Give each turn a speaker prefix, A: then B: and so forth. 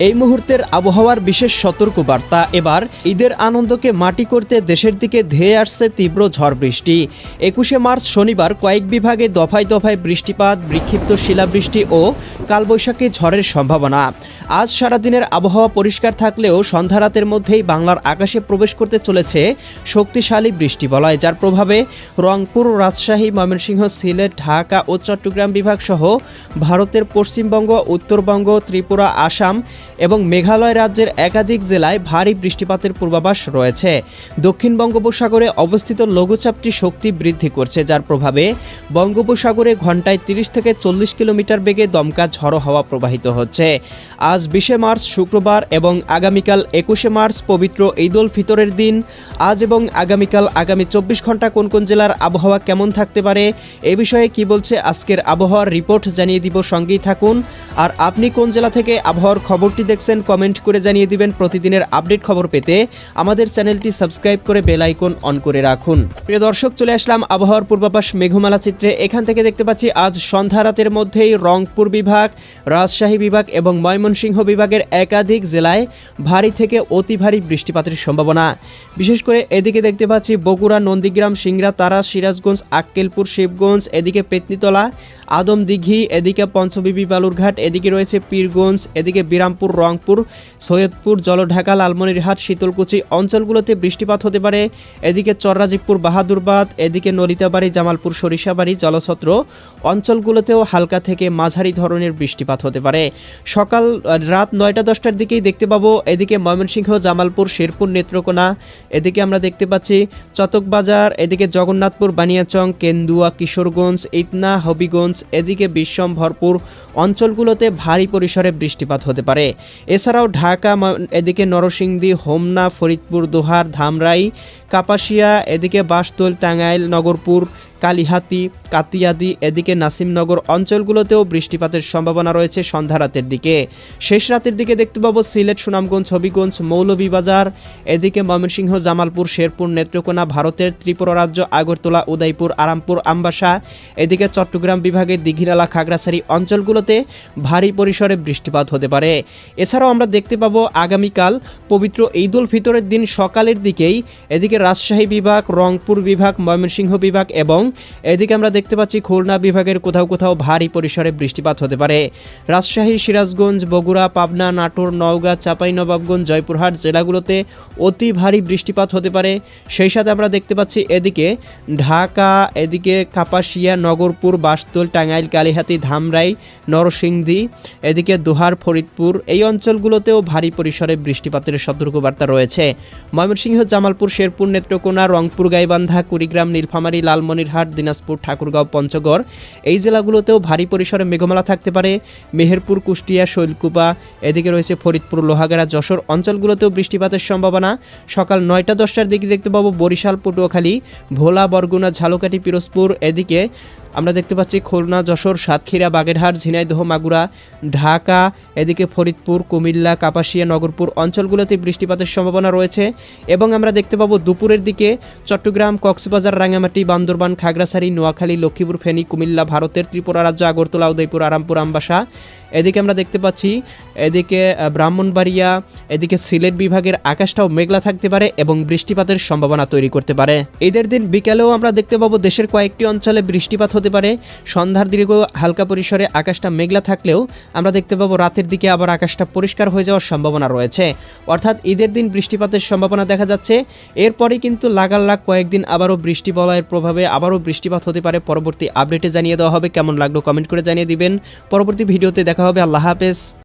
A: এই মুহূর্তের আবহাওয়ার বিশেষ সতর্কবার্তা। এবার ঈদের আনন্দকে মাটি করতে দেশের দিকে ধেয়ে আসছে তীব্র ঝড় বৃষ্টি। 21শে মার্চ শনিবার কয়েক বিভাগে দফায় দফায় বৃষ্টিপাত, বিক্ষিপ্ত শিলাবৃষ্টি ও কালবৈশাখী ঝড়ের সম্ভাবনা। আজ সারাদিনের আবহাওয়া পরিষ্কার থাকলেও সন্ধ্যা রাতের মধ্যেই বাংলার আকাশে প্রবেশ করতে চলেছে শক্তিশালী বৃষ্টিবলয়, যার প্রভাবে রংপুর, রাজশাহী, ময়মনসিংহ, সিলেট, ঢাকা ও চট্টগ্রাম বিভাগ সহ ভারতের পশ্চিমবঙ্গ, উত্তরবঙ্গ, ত্রিপুরা, আসাম এবং মেঘালয় রাজ্যের একাধিক জেলায় ভারী বৃষ্টিপাতের পূর্বাভাস রয়েছে। দক্ষিণ বঙ্গোপসাগরে অবস্থিত লঘুচাপটি শক্তি বৃদ্ধি করছে, যার প্রভাবে বঙ্গোপসাগরে ঘন্টায় 30 থেকে 40 কিলোমিটার বেগে দমকা ঝড়ো হাওয়া প্রবাহিত হচ্ছে। আজ 20শে মার্চ শুক্রবার এবং আগামীকাল 21শে মার্চ পবিত্র ঈদ উল ফিতরের দিন। আজ এবং আগামীকাল আগামী 24 ঘন্টা কোন কোন জেলার আবহাওয়া কেমন থাকতে পারে এ বিষয়ে কি বলছে আজকের আবহাওয়ার রিপোর্ট জানিয়ে দিব, সঙ্গেই থাকুন। আর আপনি কোন জেলা থেকে আবহাওয়ার খবরটি দেখছেন কমেন্ট করে জানিয়ে দিবেন। প্রতিদিনের আপডেট খবর পেতে আমাদের চ্যানেলটি সাবস্ক্রাইব করে বেল আইকন অন করে রাখুন। প্রিয় দর্শক, চলে আসলাম আবহাওয়ার পূর্বাভাস মেঘমালা চিত্রে। এখান থেকে দেখতে পাচ্ছি আজ সন্ধ্যা রাতের মধ্যেই রংপুর বিভাগ, রাজশাহী বিভাগ এবং ময়মনসিংহ বিভাগের একাধিক জেলায় ভারী থেকে অতি ভারী বৃষ্টিপাতের সম্ভাবনা। বিশেষ করে এদিকে দেখতে পাচ্ছি বগুড়া, নন্দীগ্রাম, সিংড়া, তারাস, সিরাজগঞ্জ, আক্কেলপুর, শিবগঞ্জ, এদিকে পেতনিতলা, আদমদিঘি, এদিকে পঞ্চবিবি, বালুরঘাট, এদিকে রয়েছে পীরগঞ্জ, এদিকে বিরামপুর, রংপুর, সৈয়দপুর, জলঢাকা, লালমনিরহাট, শীতলকুচি অঞ্চলগুলোতে বৃষ্টিপাত হতে পারে। এদিকে চররাজীবপুর, বাহাদুরবাদ, এদিকে নলিতাবাড়ি, জামালপুর, সরিষাবাড়ি, জলছত্র অঞ্চলগুলোতেও হালকা থেকে মাঝারি ধরনের বৃষ্টিপাত হতে পারে। সকাল রাত 9টা-10টার দিকেই দেখতে পাবো এদিকে ময়মনসিংহ, জামালপুর, শেরপুর, নেত্রকোনা, এদিকে আমরা দেখতে পাচ্ছি চতকবাজার, এদিকে জগন্নাথপুর, বানিয়াচং, কেন্দুয়া, কিশোরগঞ্জ, ইতনা, হবিগঞ্জ, এদিকে বিশ্বম্ভরপুর অঞ্চলগুলোতে ভারী পরিসরে বৃষ্টিপাত হতে পারে। এছাড়াও ঢাকা, এদিকে নরসিংদী, হোমনা, ফরিদপুর, দোহার, ধামরাই, কাপাসিয়া, এদিকে বাসতোল, টাঙ্গাইল, নগরপুর, কালিহাতি, কাতিয়াদি, এদিকে নাসিমনগর অঞ্চলগুলোতেও বৃষ্টিপাতের সম্ভাবনা রয়েছে সন্ধ্যা রাতের দিকে। শেষ রাতের দিকে দেখতে পাবো সিলেট, সুনামগঞ্জ, হবিগঞ্জ, মৌলভীবাজার, এদিকে ময়মনসিংহ, জামালপুর, শেরপুর, নেত্রকোনা, ভারতের ত্রিপুরা রাজ্য আগরতলা, উদয়পুর, আরামপুর, আমবাসা, এদিকে চট্টগ্রাম বিভাগের দীঘিনালা, খাগড়াছড়ি অঞ্চলগুলোতে ভারী পরিসরে বৃষ্টিপাত হতে পারে। এছাড়াও আমরা দেখতে পাবো আগামীকাল পবিত্র ঈদ উল ফিতরের দিন সকালের দিকেই এদিকে রাজশাহী বিভাগ, রংপুর বিভাগ, ময়মনসিংহ বিভাগ এবং এদিকে আমরা দেখতে পাচ্ছি খুলনা বিভাগের কোথাও কোথাও ভারী পরিসরে বৃষ্টিপাত হতে পারে। রাজশাহী, সিরাজগঞ্জ, বগুড়া, পাবনা, নাটোর, নওগাঁ, চাঁপাইনবাবগঞ্জ, জয়পুরহাট জেলাগুলোতে অতি ভারী বৃষ্টিপাত হতে পারে। সেই সাথে আমরা দেখতে পাচ্ছি এদিকে ঢাকা, এদিকে কাপাসিয়া, নগরপুর, বাসতোল, টাঙ্গাইল, কালিহাতি, ধামরাই, নরসিংদী, এদিকে দোহার, ফরিদপুর এই অঞ্চলগুলোতেও ভারী পরিসরে বৃষ্টিপাতের সতর্কবার্তা রয়েছে। ময়মনসিংহ, জামালপুর, শেরপুর, নেত্রকোনা, রংপুর, গাইবান্ধা, কুড়িগ্রাম, নীলফামারী, লালমনিরহাট, দিনাজপুর, ঠাকুরগাঁও, পঞ্চগড় এই জেলাগুলোতেও ভারী পরিসরে মেঘমালা থাকতে পারে। মেহেরপুর, কুষ্টিয়া, শৈলকুপা, এদিকে রয়েছে ফরিদপুর, লোহাগাড়া, যশোর অঞ্চলগুলোতেও বৃষ্টিপাতের সম্ভাবনা। সকাল 9টা-10টার দিকে দেখতে পাবো বরিশাল, পটুয়াখালী, ভোলা, বরগুনা, ঝালকাঠি, পিরোজপুর, এদিকে আমরা দেখতে পাচ্ছি খুলনা, যশোর, সাতক্ষীরা, বাগেরহাট, ঝিনাইদহ, মাগুরা, ঢাকা, এদিকে ফরিদপুর, কুমিল্লা, কাপাসিয়া, নগরপুর অঞ্চলগুলোতে বৃষ্টিপাতের সম্ভাবনা রয়েছে। এবং আমরা দেখতে পাবো দুপুরের দিকে চট্টগ্রাম, কক্সবাজার, রাঙ্গামাটি, বান্দরবান, খাগড়াছড়ি, নোয়াখালী, লক্ষ্মীপুর, ফেনী, কুমিল্লা, ভারতের ত্রিপুরা রাজ্য আগরতলা, উদয়পুর, আরামপুর, আমবাসা, এদিকে আমরা দেখতে পাচ্ছি এদিকে ব্রাহ্মণবাড়িয়া, এদিকে সিলেট বিভাগের আকাশটাও মেঘলা থাকতে পারে এবং বৃষ্টিপাতের সম্ভাবনা তৈরি করতে পারে। ঈদের দিন বিকেলেও আমরা দেখতে পাবো দেশের কয়েকটি অঞ্চলে বৃষ্টিপাত হতে পারে। সন্ধ্যার দিকেও হালকা পরিসরে আকাশটা মেঘলা থাকলেও আমরা দেখতে পাবো রাতের দিকে আবার আকাশটা পরিষ্কার হয়ে যাওয়ার সম্ভাবনা রয়েছে। অর্থাৎ ঈদের দিন বৃষ্টিপাতের সম্ভাবনা দেখা যাচ্ছে। এরপরে কিন্তু লাগাতার কয়েকদিন আবারও বৃষ্টি বলয়ের প্রভাবে আবারও বৃষ্টিপাত হতে পারে। পরবর্তী আপডেটে জানিয়ে দেওয়া হবে। কেমন লাগলো কমেন্ট করে জানিয়ে দিবেন। পরবর্তী ভিডিওতে দেখা হবে। আল্লাহ হাফেজ।